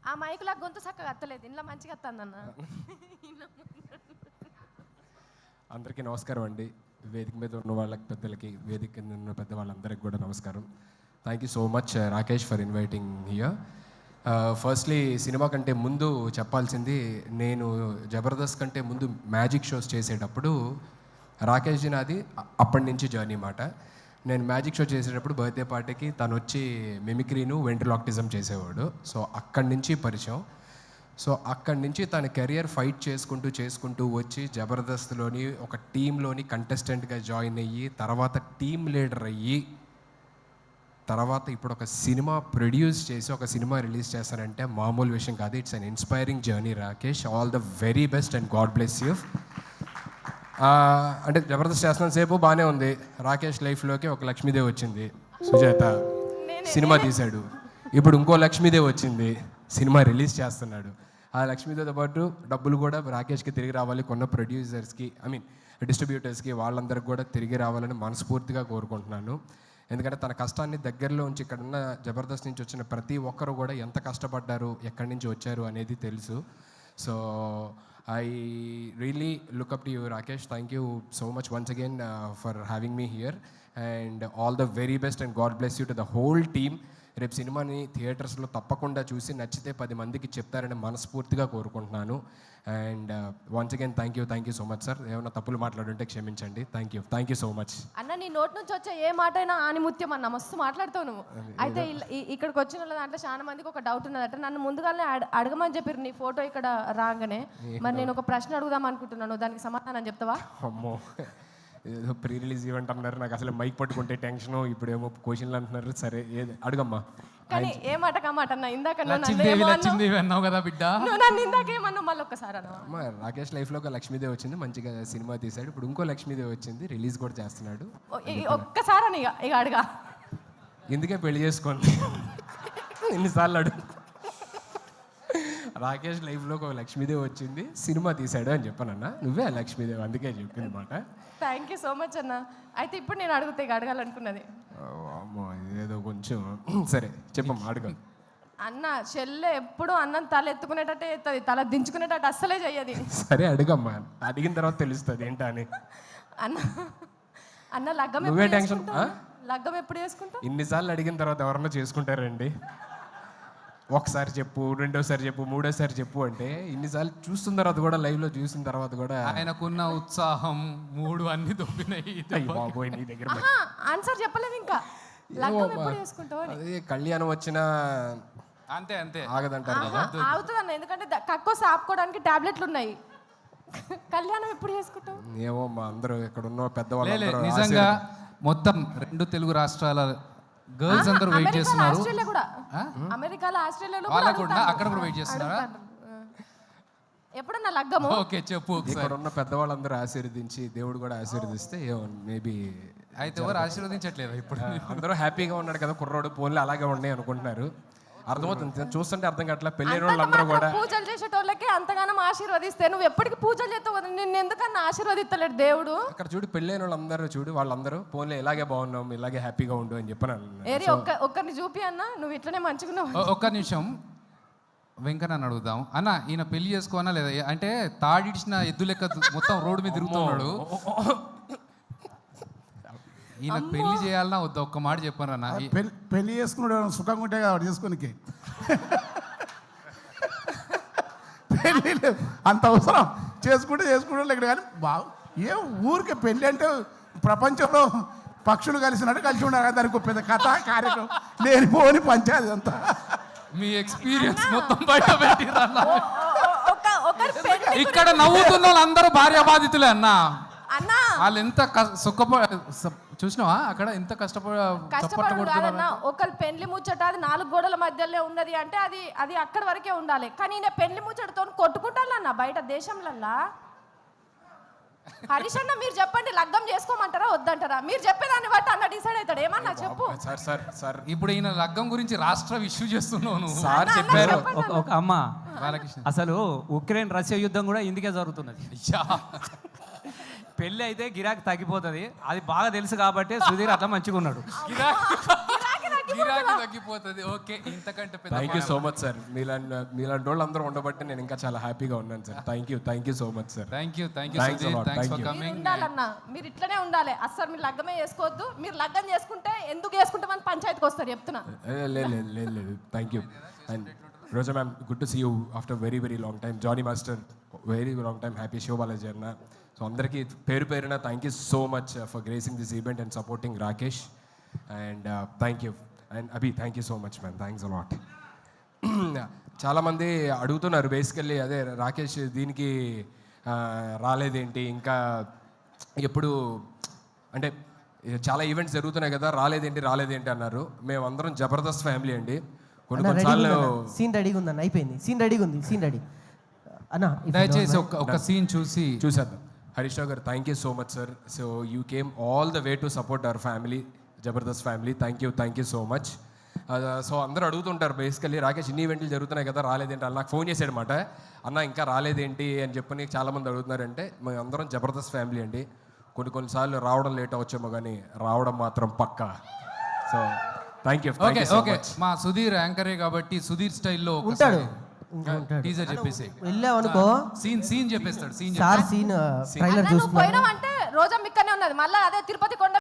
ఆ మైకులా గొంతు చక్కగా అత్తలేదు, ఇంట్లో మంచిగా అత్తందన్న. అందరికీ నమస్కారం అండి. వేదిక మీద ఉన్న వాళ్ళకి, పెద్దలకి, వేదిక కింద ఉన్న పెద్ద వాళ్ళందరికీ కూడా నమస్కారం. Thank you so much Rakesh for inviting here. Firstly cinema కంటే ముందు చెప్పాల్సింది, నేను జబర్దస్త్ కంటే ముందు మ్యాజిక్ షోస్ చేసేటప్పుడు రాకేష్ జీ నాది అప్పటి నుంచి జర్నీ మాట. నేను మ్యాజిక్ షో చేసేటప్పుడు బర్త్డే పార్టీకి తను వచ్చి మిమిక్రీను వెంట్రలాక్టిజం చేసేవాడు. సో అక్కడి నుంచి పరిచయం. సో అక్కడి నుంచి తన కెరియర్ ఫైట్ చేసుకుంటూ వచ్చి జబర్దస్త్లోని ఒక టీంలోని కంటెస్టెంట్గా జాయిన్ అయ్యి, తర్వాత టీమ్ లీడర్ అయ్యి, తర్వాత ఇప్పుడు ఒక సినిమా ప్రొడ్యూస్ చేసి ఒక సినిమా రిలీజ్ చేస్తానంటే మామూలు విషయం కాదు. It's an inspiring journey Rakesh. All the very best and God bless you. అంటే జబర్దస్త్ చేస్తున్న సేపు బాగానే ఉంది. రాకేష్ లైఫ్లోకి ఒక లక్ష్మీదేవి వచ్చింది, సుజాత. సినిమా తీశాడు. ఇప్పుడు ఇంకో లక్ష్మీదేవి వచ్చింది, సినిమా రిలీజ్ చేస్తున్నాడు. ఆ లక్ష్మీదేవితో పాటు డబ్బులు కూడా రాకేష్కి తిరిగి రావాలి, కొన్న ప్రొడ్యూసర్స్కి, డిస్ట్రిబ్యూటర్స్కి, వాళ్ళందరికీ కూడా తిరిగి రావాలని మనస్ఫూర్తిగా కోరుకుంటున్నాను. ఎందుకంటే తన కష్టాన్ని దగ్గరలో ఉంచి, ఇక్కడ ఉన్న జబర్దస్త్ నుంచి వచ్చిన ప్రతి ఒక్కరు కూడా ఎంత కష్టపడ్డారు, ఎక్కడి నుంచి వచ్చారు అనేది తెలుసు. So I really look up to you, Rakesh. Thank you so much once again for having me here, and all the very best and God bless you to the whole team. రేపు సినిమాని థియేటర్స్లో తప్పకుండా చూసి నచ్చితే 10 మందికి చెప్తారని మనస్ఫూర్తిగా కోరుకుంటున్నాను. And once again thank you so much sir. ఏమైనా తప్పులు మాట్లాడుంటే క్షమించండి. థ్యాంక్ యూ సో మచ్ అన్న. నీ నోటి నుంచి వచ్చే ఏ మాట అయినా ఆనిముత్యం అన్న, మస్తు మాట్లాడుతావు నువ్వు. అయితే ఇక్కడికి వచ్చిన వాళ్ళ దాంట్లో చాలా మందికి ఒక డౌట్ ఉన్నదట. నన్ను ముందుగానే అడగమని చెప్పారు నీ ఫోటో ఇక్కడ రాగానే. మరి నేను ఒక ప్రశ్న అడుగుదాం అనుకుంటున్నాను, దానికి సమాధానం చెప్తావా? అమ్మో, ఏదో ప్రీ రిలీజ్ ఈవెంట్ అన్నారు, నాకు అసలు మైక్ పట్టుకుంటే టెన్షన్, ఇప్పుడు ఏమో క్వశ్చన్లు అంటున్నారు. సరే ఏది అడుగమ్మా. కానీ ఏ మాట కమాట అన్న, ఇందాక లక్ష్మీదేవి అన్నావు కదా బిడ్డ, నన్ను ఇందాకేమన్నా మళ్ళీ ఒక్కసారి అన్న. రాకేష్ లైఫ్లో ఒక లక్ష్మీదేవి వచ్చింది, మంచిగా సినిమా తీశాడు. ఇప్పుడు ఇంకో లక్ష్మీదేవి వచ్చింది, రిలీజ్ కూడా చేస్తున్నాడు. ఒక్కసారి అని ఇక అడగా, ఎందుకే పెళ్లి చేసుకోండి ఎన్నిసార్లు అడుగు. రాకేష్ లైఫ్లో ఒక లక్ష్మీదేవి వచ్చింది, సినిమా తీశాడు అని చెప్పానన్నా. నువ్వే ఆ లక్ష్మీదేవి, అందుకే చెప్పింది మాట. థ్యాంక్ యూ సో మచ్ అన్న. అయితే ఇప్పుడు నేను అడుగుతా, ఇక అడగాలనుకున్నది. అమ్మో, ఏదో కొంచెం సరే చెప్పమ్మా, అడుగు. అన్న చెల్లె ఎప్పుడు అన్నం తల ఎత్తుకునేటట్టే ఎత్తది, తల దించుకునేటట్టు అస్సలే చెయ్యది. సరే అడుగమ్మా, అడిగిన తర్వాత తెలుస్తుంది ఏంటా అని. అన్న లగ్గం నువ్వే టెన్షన్. లగ్గం ఎప్పుడు చేసుకుంటావు? ఇన్నిసార్లు అడిగిన తర్వాత ఎవరన్నా చేసుకుంటారండి? ఒకసారి చెప్పు, రెండోసారి చెప్పు, మూడోసారి చెప్పు అంటే ఇన్నిసార్లు చూస్తున్న తర్వాత కూడా, లైవ్ లో చూసిన తర్వాత కూడా ఆయనకున్న ఉత్సాహం మూడు అన్ని దొబ్బినాయి. బాబోయ్, నీ దగ్గర ఆన్సర్ చెప్పలేదు ఇంకా. లగ్గం ఎప్పుడు చేసుకుంటావు? అదే కళ్యాణం వచ్చినా అంతే అంతే ఆగదంటారు కదా. ఆగుతుంది అన్న, ఎందుకంటే కక్కోసి ఆపుకోవడానికి టాబ్లెట్లు ఉన్నాయి. కళ్యాణం ఎప్పుడు చేసుకుంటావు? ఏమో మా అందరూ ఇక్కడ ఉన్న పెద్దవాళ్ళు నిజంగా మొత్తం 2 తెలుగు రాష్ట్రాల గర్ల్స్ అందరూ వెయిట్ చేస్తున్నారు. ఆస్ట్రేలియా కూడా, అమెరికాలో, ఆస్ట్రేలియాలో కూడా అక్కడ కూడా వెయిట్ చేస్తున్నారా? ఎప్పుడన్నా లగ్గము? ఓకే చెప్పు. ఇక్కడ ఉన్న పెద్దవాళ్ళందరూ ఆశీర్వదించి, దేవుడు కూడా ఆశీర్వదిస్తే మేబీ. అయితే ఎవరు ఆశీర్వదించట్లేదు ఇప్పుడు? అందరూ హ్యాపీగా ఉన్నాడు కదా కుర్రోడు, పోన్లు అలాగే ఉన్నాయి అనుకుంటున్నారు. అర్థమవుతుంది, చూస్తుంటే అర్థం కావట్లేదు. పెళ్ళైన వాళ్ళందరూ కూడా పూజలు చేసేటోళ్ళకి అంతగానం ఆశీర్వదిస్తే నువ్వు ఎప్పటికి పూజలు చేస్తావు, నిన్ను ఎందుకన్నా ఆశీర్వదిస్తలేడు దేవుడు? అక్కడ చూడు, పెళ్ళైన వాళ్ళందరూ చూడు, వాళ్ళందరూ పోన్లే ఇలాగే బాగున్నాం, ఇలాగే హ్యాపీగా ఉండు అని చెప్పాను. ఏరి ఒక్కరిని చూపి అన్న, నువ్వు ఇట్లనే మంచిగున్నావు. ఒక్క నిమిషం వెంకన్న అడుగుదాం. అన్న, ఈయన పెళ్లి చేసుకోనా లేదా? అంటే తాడిడిచిన ఎద్దు లెక్క మొత్తం రోడ్డు మీద తిరుగుతున్నాడు. ఈయన పెళ్లి చేయాలన్నా వద్దా? ఒక్క మాట చెప్పాను అన్న. పెళ్లి చేసుకున్నాడు సుఖంగా ఉంటే కదా చేసుకోనికి. పెళ్ళి అంత అవసరం, చేసుకుంటే ఇక్కడ కానీ ఏ ఊరికి పెళ్ళి అంటే ప్రపంచంలో పక్షులు కలిసినట్టు కలిసి ఉండాలి కదా. దానికి పెద్ద కథ కార్యక్రమం లేనిపోని పంచాయతీ అంతా. మీ ఎక్స్పీరియన్స్ మొత్తం బయట పెట్టిరా. ఇక్కడ నవ్వుతున్న వాళ్ళందరూ భార్య బాధితులే అన్న. వాళ్ళు ఎంత చూసినావా అక్కడ ఎంత కష్టపడుతున్నారన్న. ఒకళ్ళు పెళ్లి ముచ్చట అది 4 గోడల మధ్యలో ఉన్నది అంటే అది అక్కడి వరకే ఉండాలి. కానీ నేను పెళ్లి ముచ్చటతో కొట్టుకుంటానన్న బయట దేశంలల్లా. హరీష్ అన్న, మీరు చెప్పండి, లగ్గం చేసుకోమంటారా వద్దంటారా? మీరు చెప్పేదాన్ని బట్టి అన్న డిసైడ్ అవుతాడు. ఏమన్నా చెప్పు. సార్ ఇప్పుడు ఈయన లగ్గం గురించి రాష్ట్ర ఇష్యూ చేస్తున్నావు నువ్వు. సార్ చెప్పారు. ఒక అమ్మ, అసలు ఉక్రెయిన్ రష్యా యుద్ధం కూడా ఇందుకే జరుగుతున్నది. పెళ్ళి అయితే గిరాకీ తగ్గిపోతుంది, అది బాగా తెలుసు కాబట్టి సుధీర్ అట్లా మంచిగా ఉన్నాడు. గిరాకీ తగ్గిపోతుంది. ఓకే, ఇంతకంటే పెద్ద thank you so much sir. మీలాంటి వాళ్ళు అందరూ ఉండబట్టి నేను ఇంకా చాలా హ్యాపీగా ఉన్నాను sir. Thank you so much sir. Thank you Thanks a Sudheer, lot. Thanks Thank for you. మీరు కమింగ్. ఉండాలన్నా మీరు ఇట్లనే ఉండాలి. అస్సలు మీరు లగ్గమే చేసుకోవద్దు. మీరు లగ్గం చేసుకుంటే ఎందుకు చేసుకుంటామని పంచాయతీకి వస్తారు చెప్తున్నా. లేదు thank you. And Roja ma'am, good to see you after very long time. Jani master, very long time. Happy show Balaji అన్న. సో అందరికీ పేరున thank you so much for gracing this event and supporting Rakesh. And thank you. And Abhi, thank you so much ma'am. Thanks a lot. చాలామంది అడుగుతున్నారు basically, అదే రాకేష్ దీనికి రాలేదేంటి, ఇంకా ఎప్పుడు అంటే చాలా ఈవెంట్స్ జరుగుతున్నాయి కదా, రాలేదేంటి అన్నారు. మేమందరం జబర్దస్త్ ఫ్యామిలీ అండి. కొన్నిసార్లు సీన్ రెడీగా ఉందన్న, అయిపోయింది. సీన్ రెడీ అన్న. దయచేసి ఒక సీన్ చూసి చూసేద్దాం. హరీష్ రావు గారు, thank you so much sir. So you came all the way to support our family, Jabardasth family. Thank you so much. So అందరూ అడుగుతుంటారు బేసికల్లీ, రాకేష్ ఇన్ని ఈవెంట్లు జరుగుతున్నాయి కదా, రాలేదేంటి అని. నాకు ఫోన్ చేశాడనమాట, అన్న ఇంకా రాలేదేంటి అని చెప్పని చాలామంది అడుగుతున్నారంటే, మేము అందరం జబర్దస్త్ ఫ్యామిలీ అండి. కొన్నిసార్లు రావడం లేట్ అవచ్చేమో కానీ రావడం మాత్రం పక్కా. So thank you. ఓకే, మా సుధీర్ యాంకరే కాబట్టి సుధీర్ స్టైల్లో ఉంటాడు. టీజర్ చెప్పేసి వెళ్ళావనుకో సీన్ చెప్పేస్తాడు. సార్ సీన్ ట్రైలర్ నువ్వు పోయినావంటే రోజా మిక్కనే ఉన్నది. మళ్ళీ అదే తిరుపతి కొండ